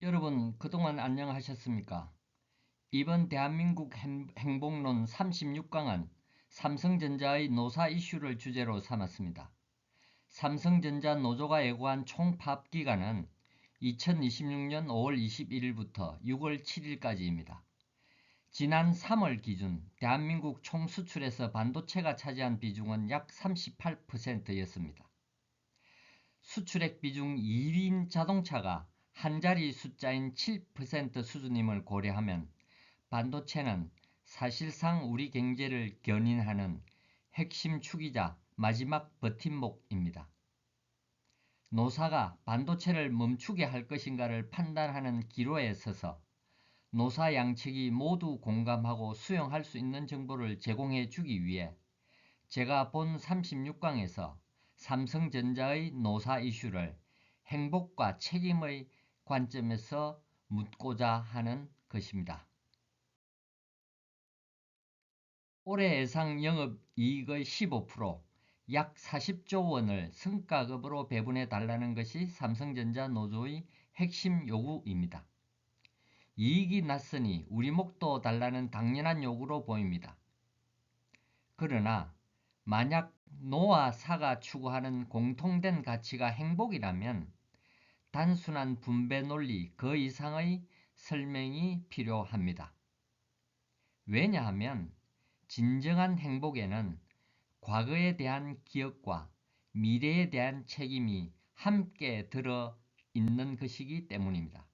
여러분, 그동안 안녕하셨습니까? 이번 대한민국 행복론 36강은 삼성전자의 노사 이슈를 주제로 삼았습니다. 삼성전자 노조가 예고한 총파업 기간은 2026년 5월 21일부터 6월 7일까지입니다. 지난 3월 기준 대한민국 총수출에서 반도체가 차지한 비중은 약 38%였습니다. 수출액 비중 2위인 자동차가 한 자리 숫자인 7% 수준임을 고려하면 반도체는 사실상 우리 경제를 견인하는 핵심 축이자 마지막 버팀목입니다. 노사가 반도체를 멈추게 할 것인가를 판단하는 기로에 서서 노사 양측이 모두 공감하고 수용할 수 있는 정보를 제공해 주기 위해 제가 본 36강에서 삼성전자의 노사 이슈를 행복과 책임의 관점에서 묻고자 하는 것입니다. 올해 예상 영업이익의 15%, 약 40조 원을 성과급으로 배분해 달라는 것이 삼성전자 노조의 핵심 요구입니다. 이익이 났으니 우리 목도 달라는 당연한 요구로 보입니다. 그러나 만약 노와 사가 추구하는 공통된 가치가 행복이라면 단순한 분배 논리 그 이상의 설명이 필요합니다. 왜냐하면 진정한 행복에는 과거에 대한 기억과 미래에 대한 책임이 함께 들어 있는 것이기 때문입니다.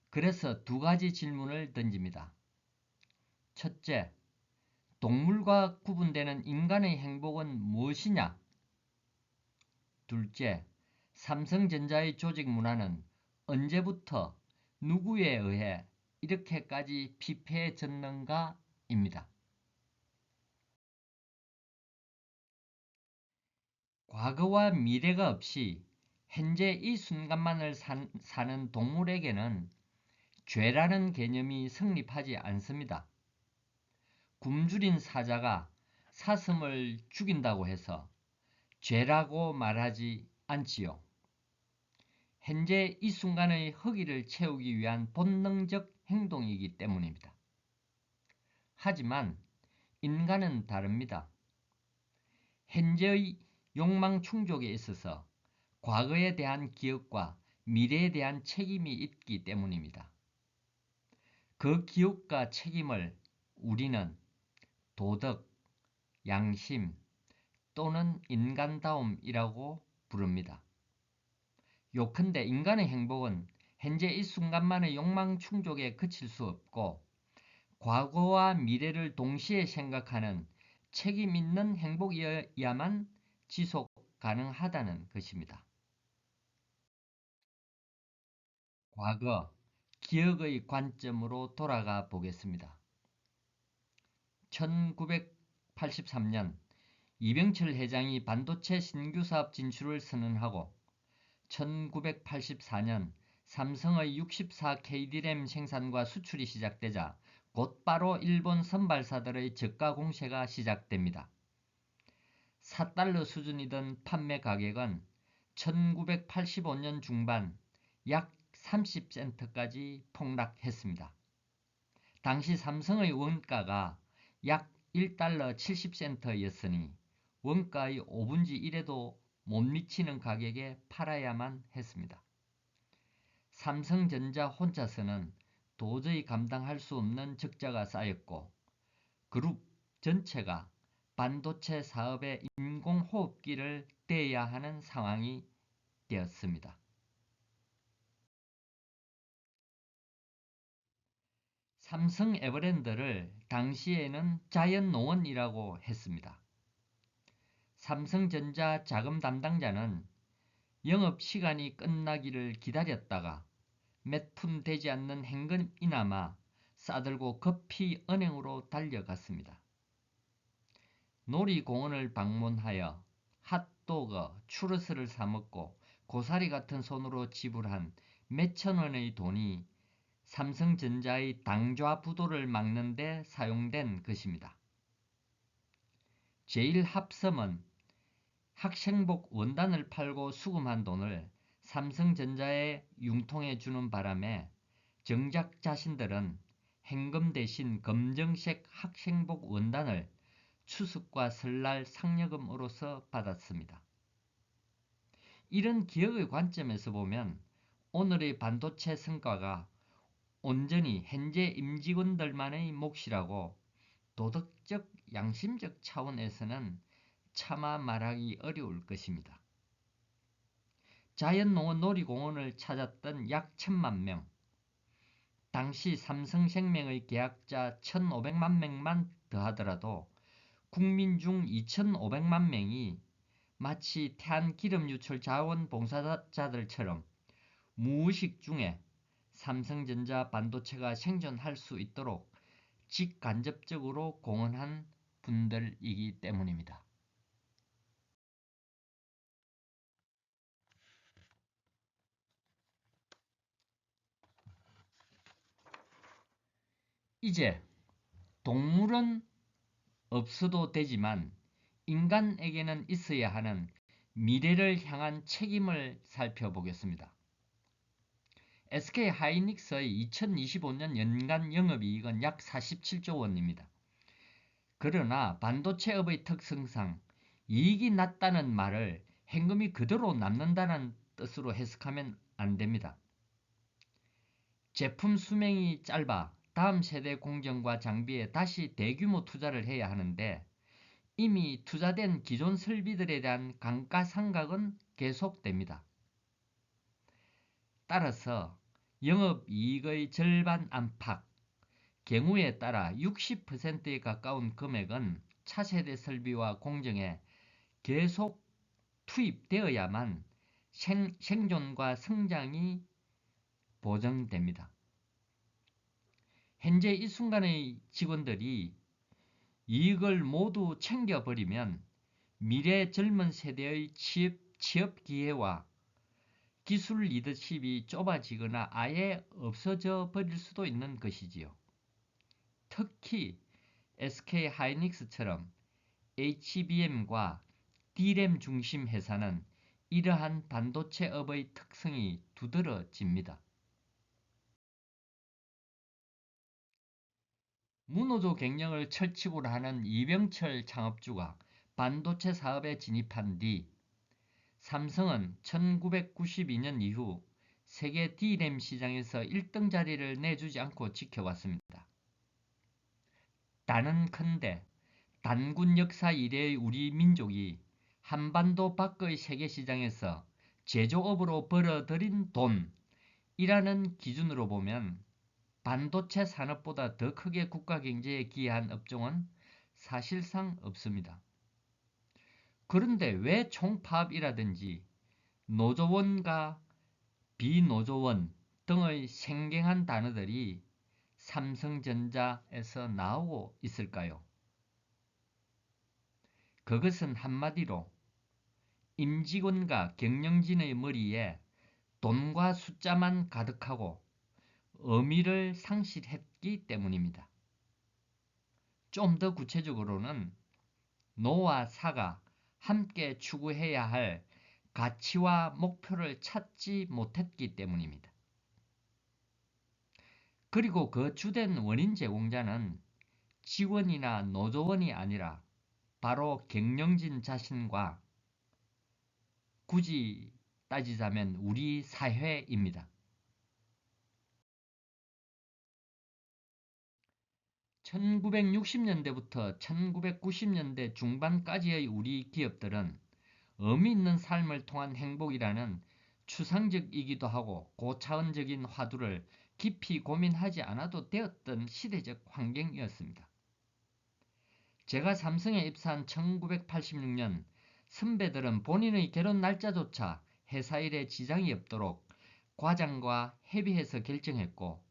그래서 두 가지 질문을 던집니다. 첫째, 동물과 구분되는 인간의 행복은 무엇이냐? 둘째, 삼성전자의 조직 문화는 언제부터 누구에 의해 이렇게까지 피폐해졌는가입니다. 과거와 미래가 없이 현재 이 순간만을 사는 동물에게는 죄라는 개념이 성립하지 않습니다. 굶주린 사자가 사슴을 죽인다고 해서 죄라고 말하지 않지요. 현재 이 순간의 허기를 채우기 위한 본능적 행동이기 때문입니다. 하지만 인간은 다릅니다. 현재의 욕망 충족에 있어서 과거에 대한 기억과 미래에 대한 책임이 있기 때문입니다. 그 기억과 책임을 우리는 도덕, 양심 또는 인간다움이라고 부릅니다. 요컨대 인간의 행복은 현재 이 순간만의 욕망 충족에 그칠 수 없고 과거와 미래를 동시에 생각하는 책임 있는 행복이어야만 지속 가능하다는 것입니다. 과거, 기억의 관점으로 돌아가 보겠습니다. 1983년 이병철 회장이 반도체 신규 사업 진출을 선언하고 1984년 삼성의 64K DRAM 생산과 수출이 시작되자 곧바로 일본 선발사들의 저가 공세가 시작됩니다. 4달러 수준이던 판매 가격은 1985년 중반 약 30센트까지 폭락했습니다. 당시 삼성의 원가가 약 1달러 70센트였으니 원가의 5분의 1에도 못 미치는 가격에 팔아야만 했습니다. 삼성전자 혼자서는 도저히 감당할 수 없는 적자가 쌓였고 그룹 전체가 반도체 사업에 인공호흡기를 떼야 하는 상황이 되었습니다. 삼성 에버랜드를 당시에는 자연농원이라고 했습니다. 삼성전자 자금 담당자는 영업시간이 끝나기를 기다렸다가 몇 푼 되지 않는 현금이나마 싸들고 급히 은행으로 달려갔습니다. 놀이공원을 방문하여 핫도그, 추러스를 사먹고 고사리 같은 손으로 지불한 몇천 원의 돈이 삼성전자의 당좌부도를 막는 데 사용된 것입니다. 제일합섬은 학생복 원단을 팔고 수금한 돈을 삼성전자에 융통해 주는 바람에 정작 자신들은 현금 대신 검정색 학생복 원단을 추석과 설날 상여금으로서 받았습니다. 이런 기억의 관점에서 보면 오늘의 반도체 성과가 온전히 현재 임직원들만의 몫이라고 도덕적, 양심적 차원에서는 차마 말하기 어려울 것입니다. 자연농원 놀이공원을 찾았던 약 1,000만 명, 당시 삼성생명의 계약자 1,500만 명만 더하더라도 국민 중 2,500만 명이 마치 태안기름유출자원봉사자들처럼 무의식 중에 삼성전자 반도체가 생존할 수 있도록 직간접적으로 공헌한 분들이기 때문입니다. 이제 동물은 없어도 되지만 인간에게는 있어야 하는 미래를 향한 책임을 살펴보겠습니다. SK하이닉스의 2025년 연간 영업이익은 약 47조 원입니다. 그러나 반도체업의 특성상 이익이 낮다는 말을 현금이 그대로 남는다는 뜻으로 해석하면 안 됩니다. 제품 수명이 짧아 다음 세대 공정과 장비에 다시 대규모 투자를 해야 하는데 이미 투자된 기존 설비들에 대한 감가상각은 계속됩니다. 따라서 영업이익의 절반 안팎, 경우에 따라 60%에 가까운 금액은 차세대 설비와 공정에 계속 투입되어야만 생존과 성장이 보장됩니다. 현재 이 순간의 직원들이 이익을 모두 챙겨버리면 미래 젊은 세대의 취업 기회와 기술 리더십이 좁아지거나 아예 없어져 버릴 수도 있는 것이지요. 특히 SK하이닉스처럼 HBM과 D램 중심 회사는 이러한 반도체업의 특성이 두드러집니다. 문호조 경영을 철칙으로 하는 이병철 창업주가 반도체 사업에 진입한 뒤 삼성은 1992년 이후 세계 D램 시장에서 1등 자리를 내주지 않고 지켜왔습니다. 단언컨대 단군 역사 이래의 우리 민족이 한반도 밖의 세계 시장에서 제조업으로 벌어들인 돈이라는 기준으로 보면 반도체 산업보다 더 크게 국가 경제에 기여한 업종은 사실상 없습니다. 그런데 왜 총파업이라든지 노조원과 비노조원 등의 생경한 단어들이 삼성전자에서 나오고 있을까요? 그것은 한마디로 임직원과 경영진의 머리에 돈과 숫자만 가득하고 의미를 상실했기 때문입니다. 좀 더 구체적으로는 노와 사가 함께 추구해야 할 가치와 목표를 찾지 못했기 때문입니다. 그리고 그 주된 원인 제공자는 직원이나 노조원이 아니라 바로 경영진 자신과 굳이 따지자면 우리 사회입니다. 1960년대부터 1990년대 중반까지의 우리 기업들은 의미 있는 삶을 통한 행복이라는 추상적이기도 하고 고차원적인 화두를 깊이 고민하지 않아도 되었던 시대적 환경이었습니다. 제가 삼성에 입사한 1986년 선배들은 본인의 결혼 날짜조차 회사 일에 지장이 없도록 과장과 협의해서 결정했고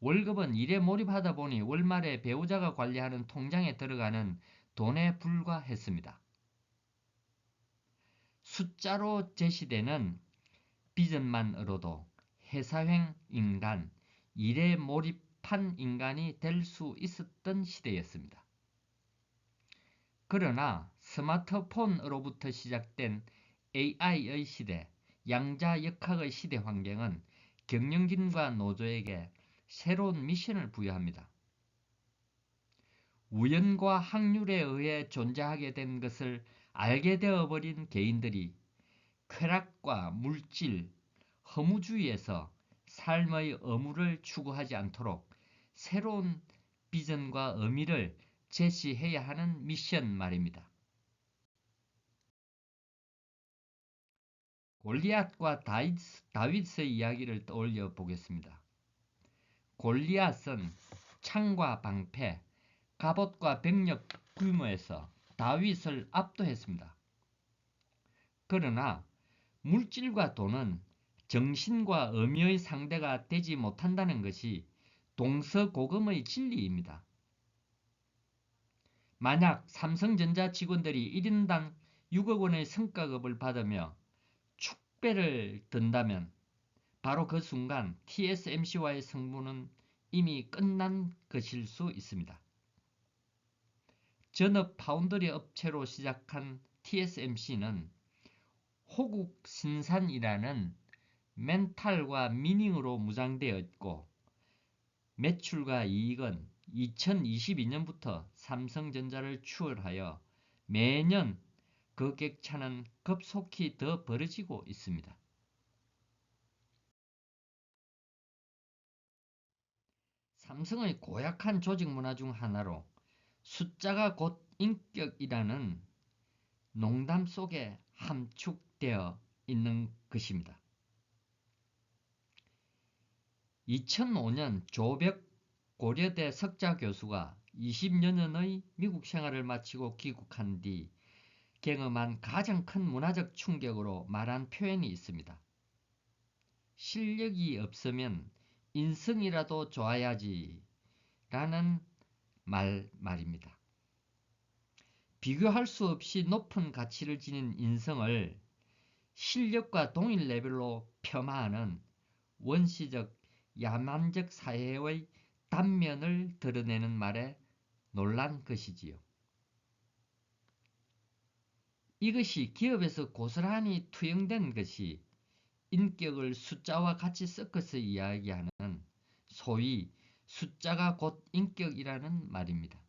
월급은 일에 몰입하다 보니 월말에 배우자가 관리하는 통장에 들어가는 돈에 불과했습니다. 숫자로 제시되는 비전만으로도 회사행 인간, 일에 몰입한 인간이 될 수 있었던 시대였습니다. 그러나 스마트폰으로부터 시작된 AI의 시대, 양자역학의 시대 환경은 경영진과 노조에게 새로운 미션을 부여합니다. 우연과 확률에 의해 존재하게 된 것을 알게 되어버린 개인들이 쾌락과 물질, 허무주의에서 삶의 의무를 추구하지 않도록 새로운 비전과 의미를 제시해야 하는 미션 말입니다. 골리앗과 다윗의 이야기를 떠올려 보겠습니다. 골리앗은 창과 방패, 갑옷과 병력 규모에서 다윗을 압도했습니다. 그러나 물질과 돈은 정신과 의미의 상대가 되지 못한다는 것이 동서고금의 진리입니다. 만약 삼성전자 직원들이 1인당 6억 원의 성과급을 받으며 축배를 든다면 바로 그 순간 TSMC와의 승부는 이미 끝난 것일 수 있습니다. 전업 파운드리 업체로 시작한 TSMC는 호국신산이라는 멘탈과 미닝으로 무장되어 있고 매출과 이익은 2022년부터 삼성전자를 추월하여 매년 그 격차는 급속히 더 벌어지고 있습니다. 삼성의 고약한 조직 문화 중 하나로 숫자가 곧 인격이라는 농담 속에 함축되어 있는 것입니다. 2005년 조벽 고려대 석좌 교수가 20여 년의 미국 생활을 마치고 귀국한 뒤 경험한 가장 큰 문화적 충격으로 말한 표현이 있습니다. 실력이 없으면 인성이라도 좋아야지 라는 말입니다. 비교할 수 없이 높은 가치를 지닌 인성을 실력과 동일 레벨로 폄하하는 원시적 야만적 사회의 단면을 드러내는 말에 놀란 것이지요. 이것이 기업에서 고스란히 투영된 것이 인격을 숫자와 같이 섞어서 이야기하는 소위 숫자가 곧 인격이라는 말입니다.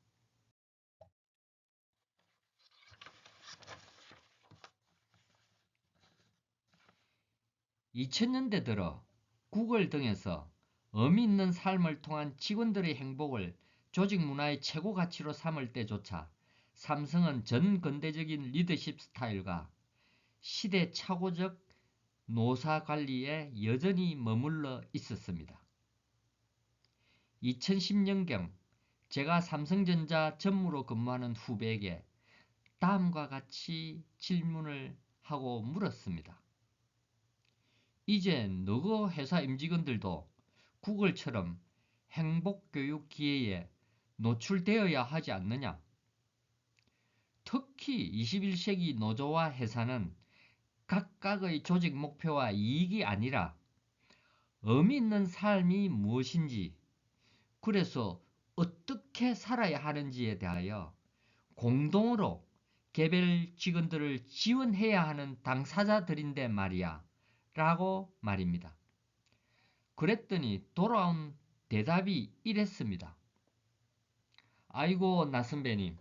2000년대 들어 구글 등에서 의미 있는 삶을 통한 직원들의 행복을 조직 문화의 최고 가치로 삼을 때조차 삼성은 전근대적인 리더십 스타일과 시대착오적 노사관리에 여전히 머물러 있었습니다. 2010년경 제가 삼성전자 전무로 근무하는 후배에게 다음과 같이 질문을 하고 물었습니다. 이제 너희 회사 임직원들도 구글처럼 행복교육 기회에 노출되어야 하지 않느냐? 특히 21세기 노조와 회사는 각각의 조직 목표와 이익이 아니라 의미 있는 삶이 무엇인지, 그래서 어떻게 살아야 하는지에 대하여 공동으로 개별 직원들을 지원해야 하는 당사자들인데 말이야 라고 말입니다. 그랬더니 돌아온 대답이 이랬습니다. 아이고 나 선배님,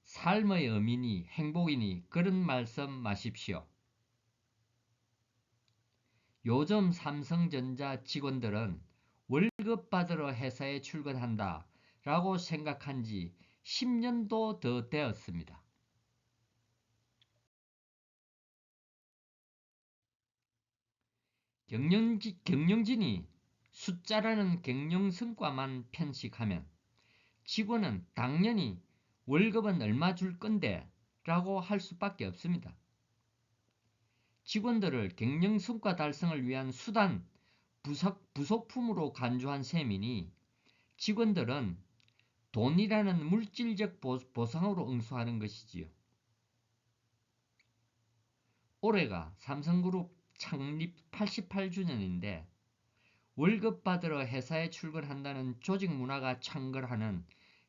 삶의 의미니 행복이니 그런 말씀 마십시오. 요즘 삼성전자 직원들은 월급 받으러 회사에 출근한다 라고 생각한 지 10년도 더 되었습니다. 경영진이 숫자라는 경영 성과만 편식하면 직원은 당연히 월급은 얼마 줄 건데 라고 할 수밖에 없습니다. 직원들을 경영 성과 달성을 위한 수단, 부속품으로 간주한 셈이니 직원들은 돈이라는 물질적 보상으로 응수하는 것이지요. 올해가 삼성그룹 창립 88주년인데 월급 받으러 회사에 출근한다는 조직 문화가 창궐하는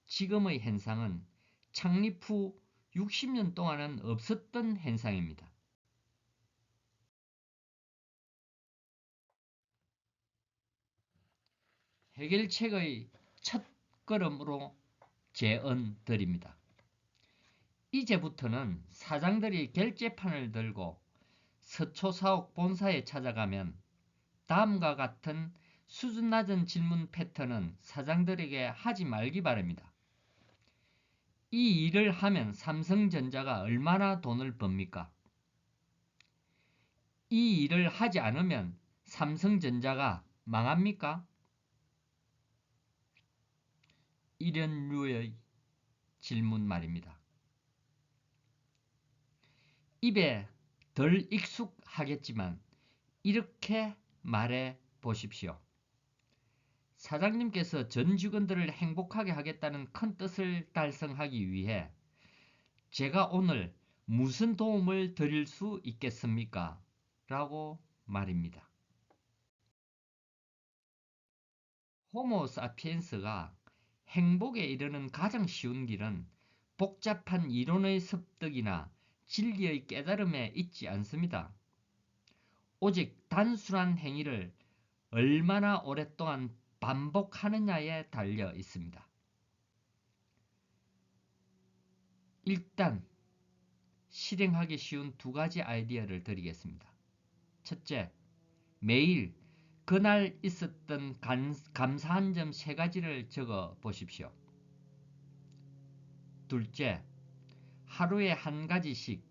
지금의 현상은 창립 후 60년 동안은 없었던 현상입니다. 해결책의 첫 걸음으로 제언 드립니다. 이제부터는 사장들이 결제판을 들고 서초사옥 본사에 찾아가면 다음과 같은 수준 낮은 질문 패턴은 사장들에게 하지 말기 바랍니다. 이 일을 하면 삼성전자가 얼마나 돈을 법니까? 이 일을 하지 않으면 삼성전자가 망합니까? 이런 류의 질문 말입니다. 입에 덜 익숙하겠지만 이렇게 말해 보십시오. 사장님께서 전 직원들을 행복하게 하겠다는 큰 뜻을 달성하기 위해 제가 오늘 무슨 도움을 드릴 수 있겠습니까? 라고 말입니다. 호모 사피엔스가 행복에 이르는 가장 쉬운 길은 복잡한 이론의 습득이나 진리의 깨달음에 있지 않습니다. 오직 단순한 행위를 얼마나 오랫동안 반복하느냐에 달려 있습니다. 일단 실행하기 쉬운 두 가지 아이디어를 드리겠습니다. 첫째, 매일 그날 있었던 감사한 점 3가지를 적어 보십시오. 둘째, 하루에 한 가지씩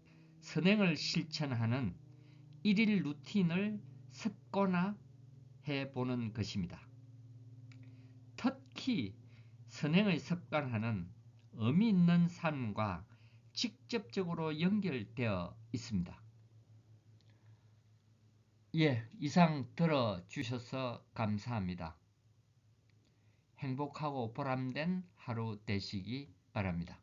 선행을 실천하는 일일 루틴을 습관화해 보는 것입니다. 특히 선행의 습관화는 의미 있는 삶과 직접적으로 연결되어 있습니다. 이상 들어주셔서 감사합니다. 행복하고 보람된 하루 되시기 바랍니다.